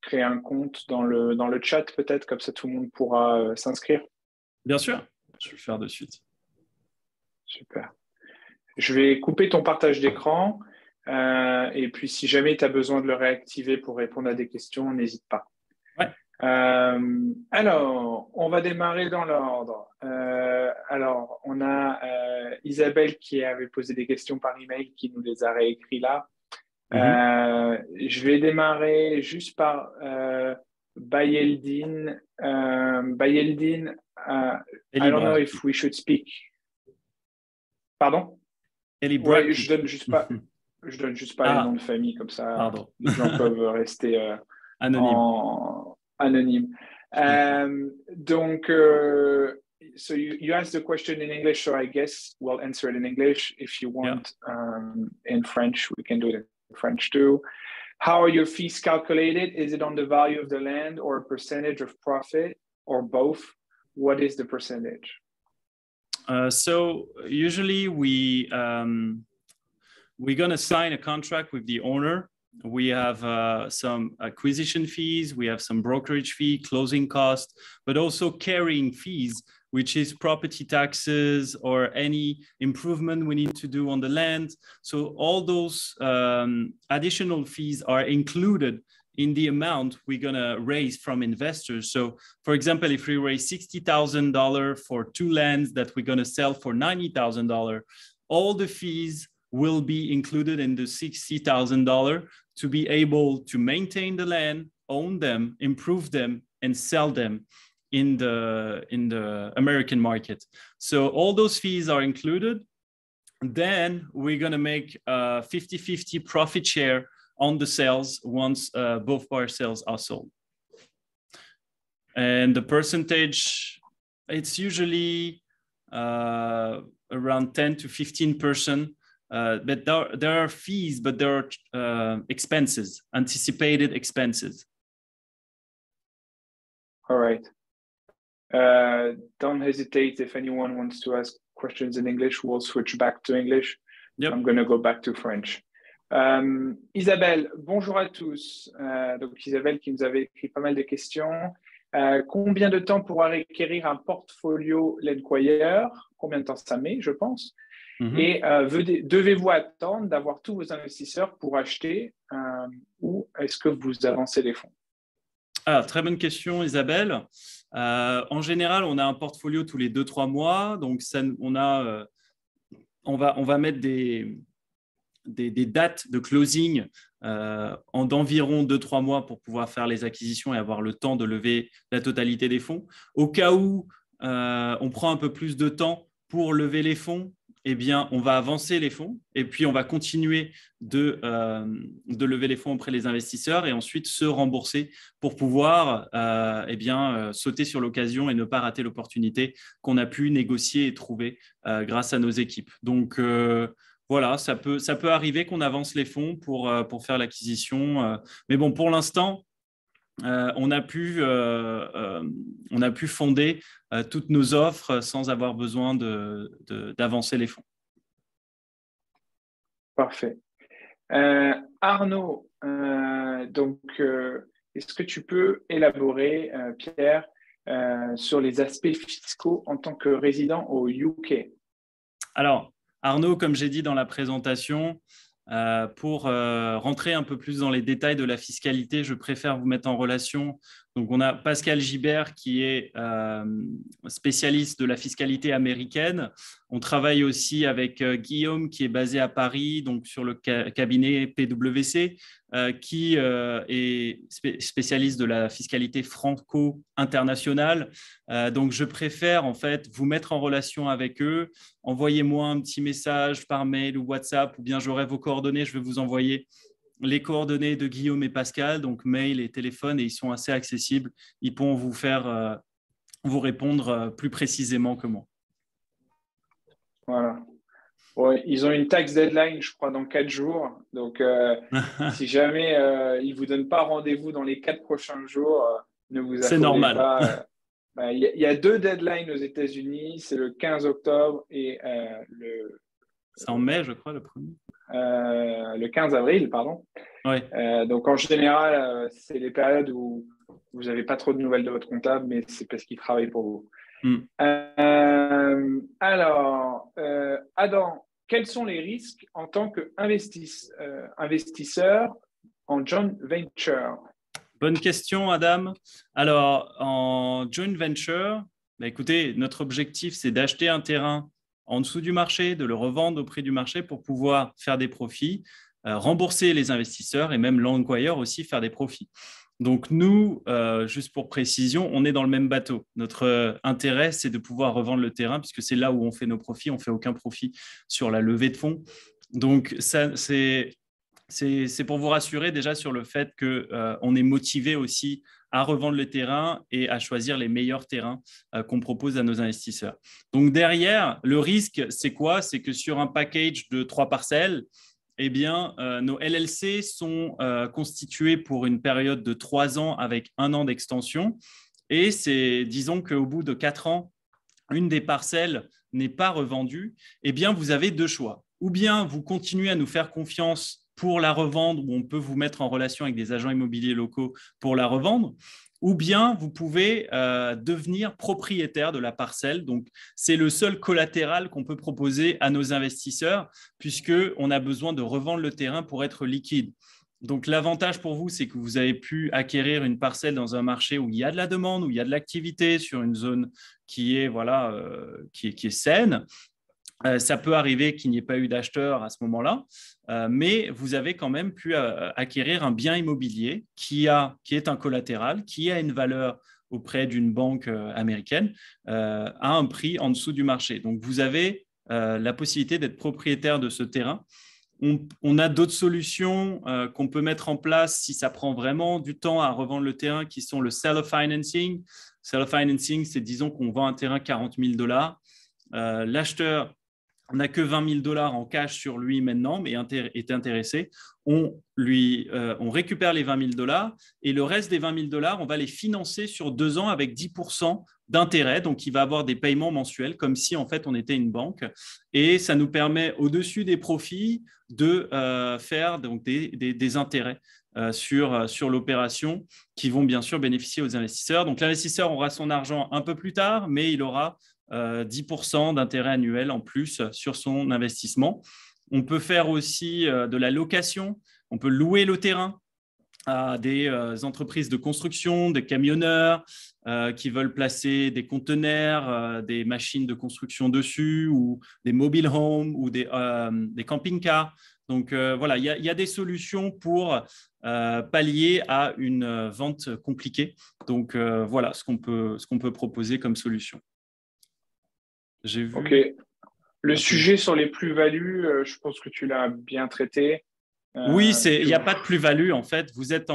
créer un compte dans le chat peut-être, comme ça tout le monde pourra s'inscrire? Bien sûr, je vais le faire de suite. Super. Je vais couper ton partage d'écran. Et puis, si jamais tu as besoin de le réactiver pour répondre à des questions, n'hésite pas. Ouais. Alors, on va démarrer dans l'ordre. Alors, on a Isabelle qui avait posé des questions par email, qui nous les a réécrits là. Je vais démarrer juste par Bayeldine. Bayeldine, I don't know if we should speak. Pardon? Ouais, je donne juste pas les noms de famille, comme ça, les gens peuvent rester anonymes. Donc, so you asked the question in English, so I guess we'll answer it in English. If you want in French, we can do it in French too. How are your fees calculated? Is it on the value of the land or a percentage of profit or both? What is the percentage? So usually we're going to sign a contract with the owner. We have some acquisition fees, we have some brokerage fee, closing costs, but also carrying fees, which is property taxes or any improvement we need to do on the land. So all those additional fees are included in the amount we're going to raise from investors. So for example, if we raise $60,000 for 2 lands that we're going to sell for $90,000, all the fees will be included in the $60,000 to be able to maintain the land, own them, improve them, and sell them in the American market. So all those fees are included. Then we're going to make a 50-50 profit share on the sales once both parcels are sold. And the percentage, it's usually around 10 to 15%. But there are fees, but there are expenses, anticipated expenses. All right. Don't hesitate if anyone wants to ask questions in English. We'll switch back to English. Yep. I'm going to go back to French. Isabelle, bonjour à tous. Donc Isabelle qui nous avait écrit pas mal de questions. Combien de temps pour acquérir un portfolio Landquire? Combien de temps ça met, je pense? Et devez-vous attendre d'avoir tous vos investisseurs pour acheter ou est-ce que vous avancez les fonds? Alors, très bonne question, Isabelle. En général, on a un portfolio tous les 2-3 mois. Donc, on va mettre des dates de closing d'environ 2-3 mois pour pouvoir faire les acquisitions et avoir le temps de lever la totalité des fonds. Au cas où on prend un peu plus de temps pour lever les fonds, eh bien, on va avancer les fonds et puis on va continuer de lever les fonds auprès des investisseurs et ensuite se rembourser pour pouvoir sauter sur l'occasion et ne pas rater l'opportunité qu'on a pu négocier et trouver grâce à nos équipes. Donc, voilà, ça peut arriver qu'on avance les fonds pour faire l'acquisition. Mais bon, pour l'instant, on a pu fonder toutes nos offres sans avoir besoin d'avancer les fonds. Parfait. Arnaud, est-ce que tu peux élaborer, Pierre, sur les aspects fiscaux en tant que résident au UK? Alors, Arnaud, comme j'ai dit dans la présentation, pour rentrer un peu plus dans les détails de la fiscalité, je préfère vous mettre en relation. Donc, on a Pascal Gibert qui est spécialiste de la fiscalité américaine. On travaille aussi avec Guillaume qui est basé à Paris, donc sur le cabinet PwC, qui est spécialiste de la fiscalité franco-internationale. Donc, je préfère en fait vous mettre en relation avec eux. Envoyez-moi un petit message par mail ou WhatsApp, ou bien j'aurai vos coordonnées. Je vais vous envoyer les coordonnées de Guillaume et Pascal, donc mail et téléphone, et ils sont assez accessibles. Ils pourront vous répondre plus précisément que moi. Voilà. Ouais, ils ont une tax deadline, je crois, dans 4 jours. Donc, si jamais ils ne vous donnent pas rendez-vous dans les 4 prochains jours, ne vous affolez pas. C'est normal. Il y a 2 deadlines aux États-Unis, c'est le 15 octobre et c'est en mai, je crois, le premier. Le 15 avril, pardon. Oui. Donc, en général, c'est les périodes où vous n'avez pas trop de nouvelles de votre comptable, mais c'est parce qu'il travaille pour vous. Alors, Adam, quels sont les risques en tant qu'investisseur en joint venture? Bonne question, Adam. Alors, en joint venture, bah, écoutez, notre objectif, c'est d'acheter un terrain en dessous du marché, de le revendre au prix du marché pour pouvoir faire des profits, rembourser les investisseurs et même l'enquire aussi faire des profits. Donc, nous, juste pour précision, on est dans le même bateau. Notre intérêt, c'est de pouvoir revendre le terrain puisque c'est là où on fait nos profits. On ne fait aucun profit sur la levée de fonds. Donc, ça, c'est pour vous rassurer déjà sur le fait qu'on est motivé aussi à revendre le terrain et à choisir les meilleurs terrains qu'on propose à nos investisseurs. Donc derrière, le risque, c'est quoi? C'est que sur un package de 3 parcelles, eh bien, nos LLC sont constitués pour une période de 3 ans avec 1 an d'extension. Et c'est, disons qu'au bout de 4 ans, une des parcelles n'est pas revendue, eh bien, vous avez 2 choix. Ou bien vous continuez à nous faire confiance pour la revendre, ou on peut vous mettre en relation avec des agents immobiliers locaux pour la revendre, ou bien vous pouvez devenir propriétaire de la parcelle. Donc, c'est le seul collatéral qu'on peut proposer à nos investisseurs, puisqu'on a besoin de revendre le terrain pour être liquide. Donc, l'avantage pour vous, c'est que vous avez pu acquérir une parcelle dans un marché où il y a de la demande, où il y a de l'activité, sur une zone qui est, voilà, qui est saine. Ça peut arriver qu'il n'y ait pas eu d'acheteur à ce moment-là, mais vous avez quand même pu acquérir un bien immobilier qui est un collatéral, qui a une valeur auprès d'une banque américaine à un prix en dessous du marché. Donc, vous avez la possibilité d'être propriétaire de ce terrain. On a d'autres solutions qu'on peut mettre en place si ça prend vraiment du temps à revendre le terrain, qui sont le seller financing. Seller financing, c'est disons qu'on vend un terrain 40 000 $. L'acheteur n'a que 20 000 $ en cash sur lui maintenant, mais est intéressé. On récupère les 20 000 $ et le reste des 20 000 $, on va les financer sur 2 ans avec 10% d'intérêt. Donc, il va avoir des paiements mensuels comme si, en fait, on était une banque. Et ça nous permet, au-dessus des profits, de faire donc, des intérêts sur l'opération qui vont bien sûr bénéficier aux investisseurs. Donc, l'investisseur aura son argent un peu plus tard, mais il aura 10% d'intérêt annuel en plus sur son investissement. On peut faire aussi de la location. On peut louer le terrain à des entreprises de construction, des camionneurs qui veulent placer des conteneurs, des machines de construction dessus, ou des mobile homes ou des camping-cars. Donc voilà, il y a des solutions pour pallier à une vente compliquée. Donc voilà ce qu'on peut proposer comme solution. J'ai vu. OK. Le sujet sur les plus-values, je pense que tu l'as bien traité. Oui, il n'y a pas de plus-value. En fait, vous faites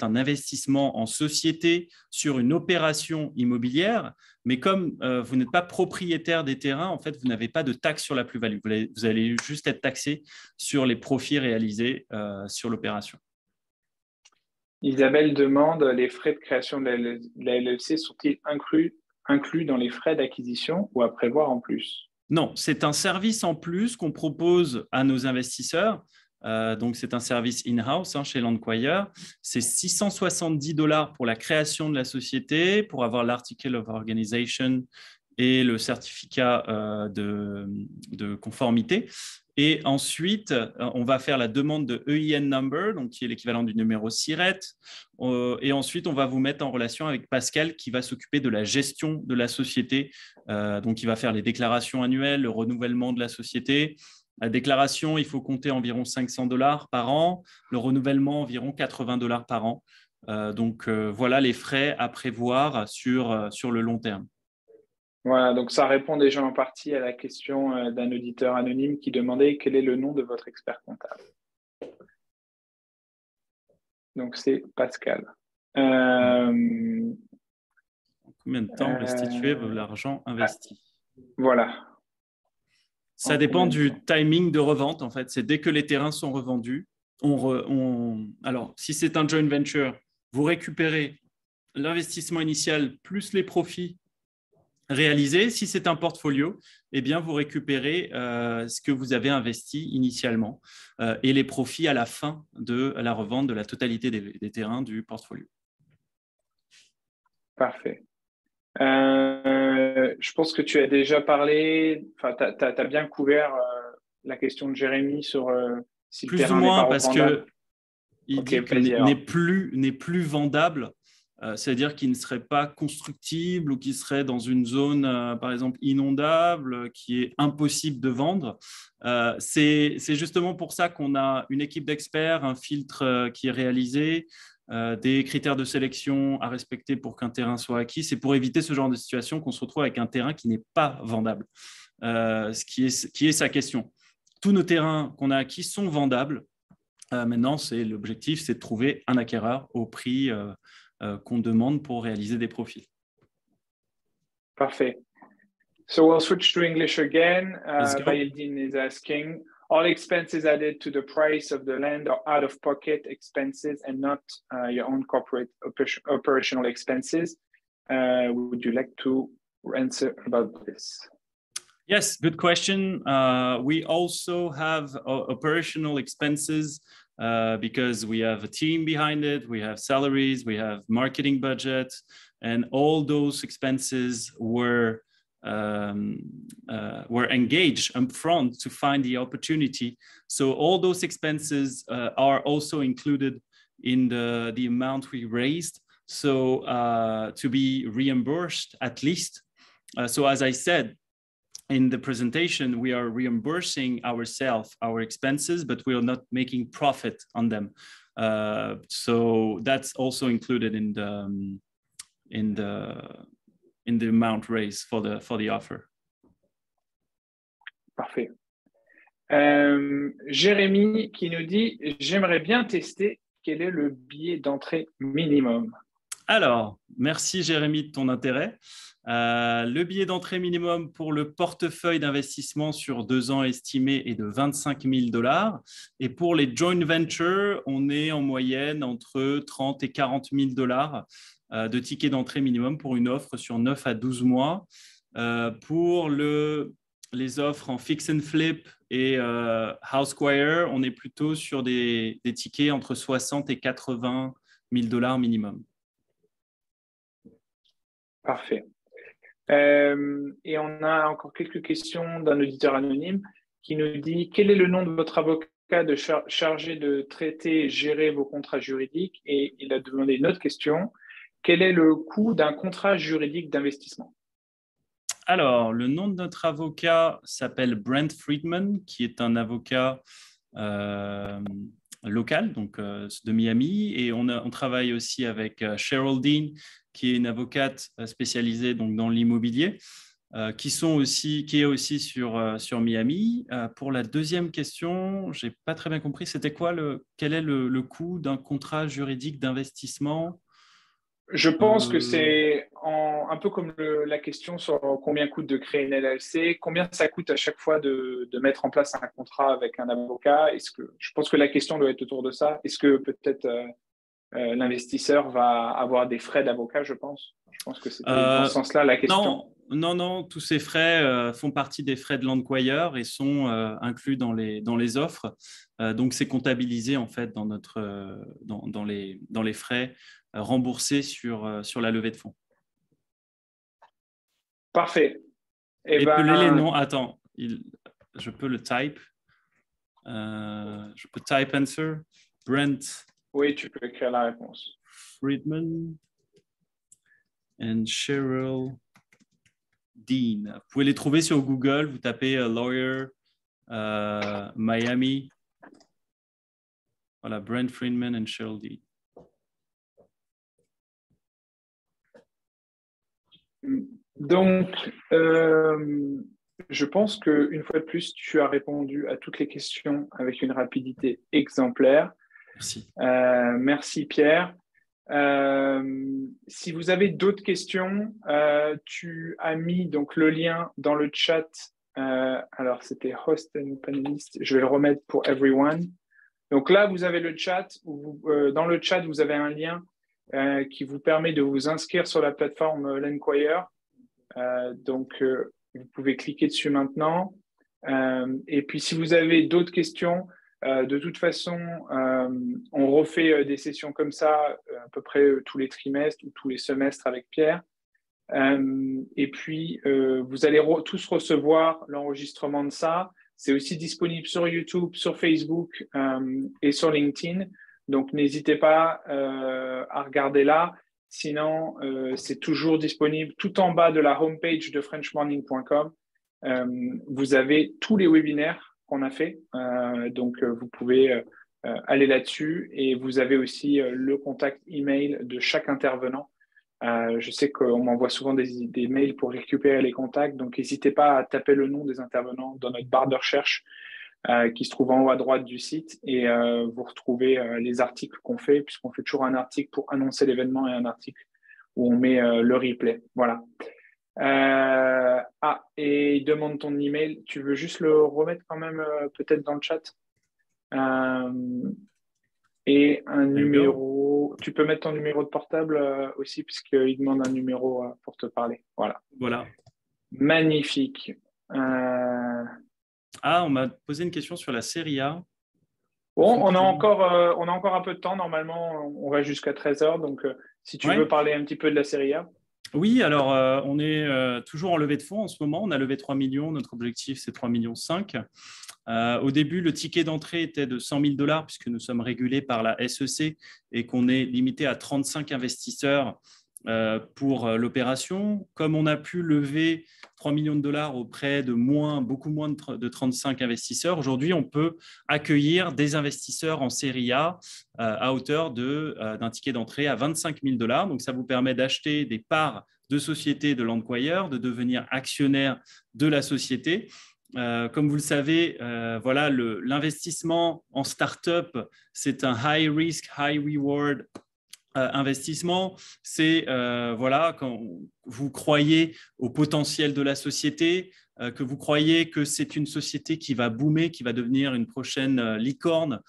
un investissement en société sur une opération immobilière, mais comme vous n'êtes pas propriétaire des terrains, en fait, vous n'avez pas de taxe sur la plus-value. Vous allez juste être taxé sur les profits réalisés sur l'opération. Isabelle demande, les frais de création de la LLC sont-ils inclus dans les frais d'acquisition ou à prévoir en plus? Non, c'est un service en plus qu'on propose à nos investisseurs. Donc, c'est un service in-house chez Landquire. C'est 670 $ pour la création de la société, pour avoir l'article of organization et le certificat de conformité. Et ensuite, on va faire la demande de EIN number, donc qui est l'équivalent du numéro SIRET. Et ensuite, on va vous mettre en relation avec Pascal qui va s'occuper de la gestion de la société. Donc, il va faire les déclarations annuelles, le renouvellement de la société. La déclaration, il faut compter environ 500 $ par an. Le renouvellement, environ 80 $ par an. Donc, voilà les frais à prévoir sur le long terme. Voilà, donc ça répond déjà en partie à la question d'un auditeur anonyme qui demandait quel est le nom de votre expert comptable. Donc, c'est Pascal. Combien de temps restituer l'argent investi? Voilà. Ça dépend du timing de revente, en fait. C'est dès que les terrains sont revendus. Alors, si c'est un joint venture, vous récupérez l'investissement initial plus les profits réalisés. Si c'est un portfolio, eh bien, vous récupérez ce que vous avez investi initialement et les profits à la fin de la revente de la totalité des terrains du portfolio. Parfait. Je pense que tu as déjà parlé, enfin, tu as bien couvert la question de Jérémy sur si le Plus ou terrain n'est pas moins, parce revendable. que Il Ok, dit que vas-y alors. n'est plus vendable, c'est-à-dire qu'il ne serait pas constructible ou qu'il serait dans une zone, par exemple, inondable, qui est impossible de vendre. C'est justement pour ça qu'on a une équipe d'experts, un filtre qui est réalisé, des critères de sélection à respecter pour qu'un terrain soit acquis. C'est pour éviter ce genre de situation qu'on se retrouve avec un terrain qui n'est pas vendable, qui est sa question. Tous nos terrains qu'on a acquis sont vendables. Maintenant, l'objectif, c'est de trouver un acquéreur au prix qu'on demande pour réaliser des profils. Parfait. So we'll switch to English again. Let's go. Baildin is asking, all expenses added to the price of the land are out-of-pocket expenses and not your own corporate operational expenses. Would you like to answer about this? Yes, good question. We also have operational expenses because we have a team behind it, we have salaries, we have marketing budget, and all those expenses were engaged upfront to find the opportunity. So all those expenses are also included in the amount we raised. So to be reimbursed at least. So as I said, in the presentation, we are reimbursing ourselves, our expenses, but we are not making profit on them. So that's also included in the amount raised for the offer. Parfait. Jérémy qui nous dit, j'aimerais bien tester quel est le billet d'entrée minimum. Alors, merci Jérémy de ton intérêt. Le billet d'entrée minimum pour le portefeuille d'investissement sur 2 ans estimé est de $25,000. Et pour les joint ventures, on est en moyenne entre 30 et 40 000 $ de tickets d'entrée minimum pour une offre sur 9 à 12 mois. Pour les offres en fix and flip et Housewire, on est plutôt sur des tickets entre 60 et 80 000 $ minimum. Parfait. Et on a encore quelques questions d'un auditeur anonyme qui nous dit, quel est le nom de votre avocat chargé de traiter et gérer vos contrats juridiques? Et il a demandé une autre question, quel est le coût d'un contrat juridique d'investissement? Alors, le nom de notre avocat s'appelle Brent Friedman, qui est un avocat local, donc de Miami. Et on travaille aussi avec Cheryl Dean, qui est une avocate spécialisée donc, dans l'immobilier, qui est aussi sur Miami. Pour la deuxième question, je n'ai pas très bien compris, c'était quoi quel est le coût d'un contrat juridique d'investissement? Je pense que c'est un peu comme la question sur combien coûte de créer une LLC, combien ça coûte à chaque fois de mettre en place un contrat avec un avocat. Je pense que la question doit être autour de ça. Est-ce que peut-être l'investisseur va avoir des frais d'avocat, je pense. Je pense que c'était dans ce sens-là la question. Non, tous ces frais font partie des frais de l'enquire et sont inclus dans les offres. Donc, c'est comptabilisé en fait dans les frais remboursés sur la levée de fonds. Parfait. Épeler les noms. Attends, je peux le type. Je peux type answer. Brent. Oui, tu peux écrire la réponse. Friedman and Cheryl Dean. Vous pouvez les trouver sur Google. Vous tapez lawyer Miami. Voilà, Brent Friedman and Cheryl Dean. Donc, je pense qu'une fois de plus, tu as répondu à toutes les questions avec une rapidité exemplaire. Merci. Merci Pierre. Si vous avez d'autres questions, tu as mis donc le lien dans le chat. Alors, c'était host and panelist. Je vais le remettre pour everyone. Donc là, vous avez le chat. Dans le chat, vous avez un lien qui vous permet de vous inscrire sur la plateforme l'Enquire. Donc, vous pouvez cliquer dessus maintenant. Et puis, si vous avez d'autres questions, de toute façon, on refait des sessions comme ça à peu près tous les trimestres ou tous les semestres avec Pierre. Et puis, vous allez tous recevoir l'enregistrement de ça. C'est aussi disponible sur YouTube, sur Facebook et sur LinkedIn. Donc, n'hésitez pas à regarder là. Sinon, c'est toujours disponible tout en bas de la homepage de frenchmorning.com. Vous avez tous les webinaires qu'on a fait. Donc, vous pouvez aller là-dessus et vous avez aussi le contact email de chaque intervenant. Je sais qu'on m'envoie souvent des mails pour récupérer les contacts, donc n'hésitez pas à taper le nom des intervenants dans notre barre de recherche qui se trouve en haut à droite du site et vous retrouvez les articles qu'on fait, puisqu'on fait toujours un article pour annoncer l'événement et un article où on met le replay. Voilà. Et il demande ton email. Tu veux juste le remettre quand même peut-être dans le chat et un numéro. Tu peux mettre ton numéro de portable aussi, puisqu'il demande un numéro pour te parler. Voilà. Voilà. Magnifique. On m'a posé une question sur la Serie A. Bon, on a encore un peu de temps. Normalement, on va jusqu'à 13h. Donc, si tu veux parler un petit peu de la Serie A. Oui, alors on est toujours en levée de fonds en ce moment. On a levé 3 millions. Notre objectif, c'est 3,5 millions. Au début, le ticket d'entrée était de 100 000 $, puisque nous sommes régulés par la SEC et qu'on est limité à 35 investisseurs pour l'opération. Comme on a pu lever 3 millions de dollars auprès de beaucoup moins de 35 investisseurs, aujourd'hui, on peut accueillir des investisseurs en série A à hauteur d'un ticket d'entrée à 25 000 $. Donc, ça vous permet d'acheter des parts de société de Landquire, de devenir actionnaire de la société. Comme vous le savez, voilà, l'investissement en start-up, c'est un high risk, high reward investissement. C'est voilà, quand vous croyez au potentiel de la société, que vous croyez que c'est une société qui va boomer, qui va devenir une prochaine licorne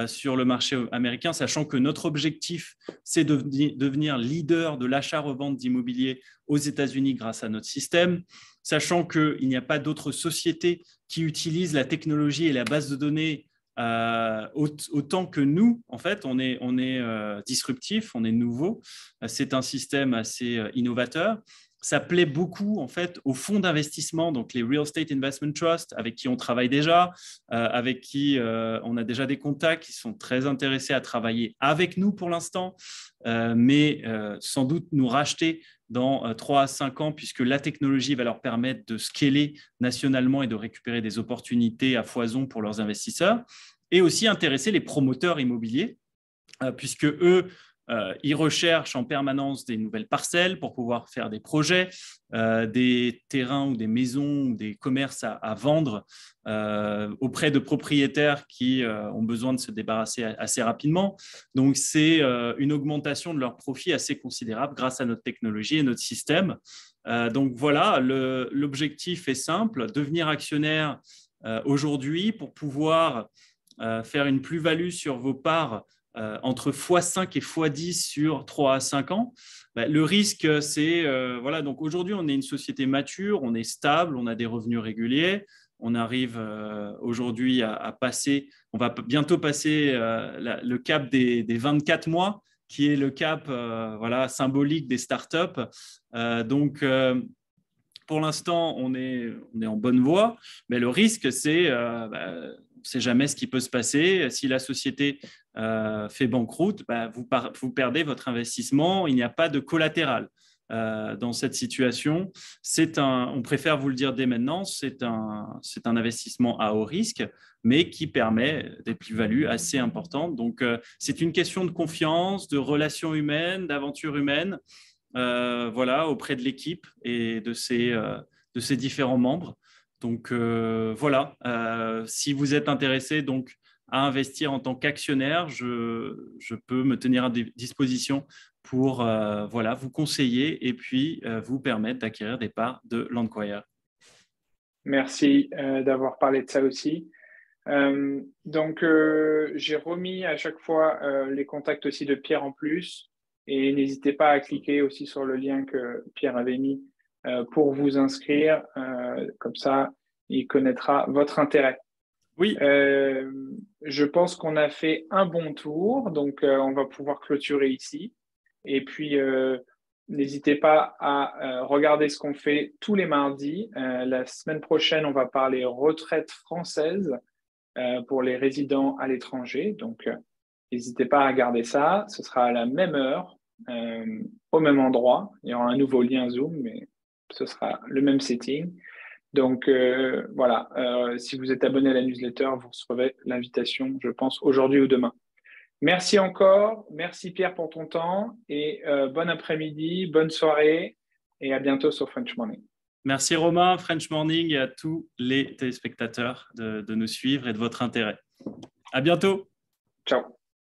sur le marché américain, sachant que notre objectif, c'est de devenir leader de l'achat-revente d'immobilier aux États-Unis grâce à notre système, sachant qu'il n'y a pas d'autres sociétés qui utilisent la technologie et la base de données autant que nous. En fait, on est disruptif, on est nouveau. C'est un système assez innovateur. Ça plaît beaucoup en fait aux fonds d'investissement, donc les Real Estate Investment Trust, avec qui on travaille déjà, avec qui on a déjà des contacts, qui sont très intéressés à travailler avec nous pour l'instant, mais sans doute nous racheter dans 3 à 5 ans, puisque la technologie va leur permettre de scaler nationalement et de récupérer des opportunités à foison pour leurs investisseurs, et aussi intéresser les promoteurs immobiliers, puisque eux, ils recherchent en permanence des nouvelles parcelles pour pouvoir faire des projets, des terrains ou des maisons ou des commerces à vendre auprès de propriétaires qui ont besoin de se débarrasser assez rapidement. Donc, c'est une augmentation de leurs profits assez considérable grâce à notre technologie et notre système. Donc, voilà, l'objectif est simple, devenir actionnaire aujourd'hui pour pouvoir faire une plus-value sur vos parts entre x5 et x10 sur 3 à 5 ans. Le risque, c'est, voilà, donc aujourd'hui, on est une société mature, on est stable, on a des revenus réguliers, on arrive aujourd'hui à passer, on va bientôt passer le cap des 24 mois, qui est le cap voilà, symbolique des startups. Donc, pour l'instant, on est en bonne voie, mais le risque, c'est on ne sait jamais ce qui peut se passer. Si la société fait banqueroute, vous perdez votre investissement. Il n'y a pas de collatéral dans cette situation. On préfère vous le dire dès maintenant, c'est un investissement à haut risque, mais qui permet des plus-values assez importantes. Donc, c'est une question de confiance, de relations humaines, d'aventure humaine. Voilà, auprès de l'équipe et de ses différents membres. Donc, voilà, si vous êtes intéressé donc, à investir en tant qu'actionnaire, je peux me tenir à disposition pour voilà, vous conseiller et puis vous permettre d'acquérir des parts de Landquire. Merci d'avoir parlé de ça aussi. Donc, j'ai remis à chaque fois les contacts aussi de Pierre en plus. Et n'hésitez pas à cliquer aussi sur le lien que Pierre avait mis pour vous inscrire. Comme ça, il connaîtra votre intérêt. Oui. Je pense qu'on a fait un bon tour, donc on va pouvoir clôturer ici. Et puis, n'hésitez pas à regarder ce qu'on fait tous les mardis. La semaine prochaine, on va parler retraite française pour les résidents à l'étranger. Donc, N'hésitez pas à regarder ça. Ce sera à la même heure, au même endroit. Il y aura un nouveau lien Zoom, mais ce sera le même setting. Donc, voilà. Si vous êtes abonné à la newsletter, vous recevrez l'invitation, je pense, aujourd'hui ou demain. Merci encore. Merci Pierre pour ton temps et bon après-midi, bonne soirée et à bientôt sur French Morning. Merci Romain, French Morning et à tous les téléspectateurs de nous suivre et de votre intérêt. À bientôt. Ciao.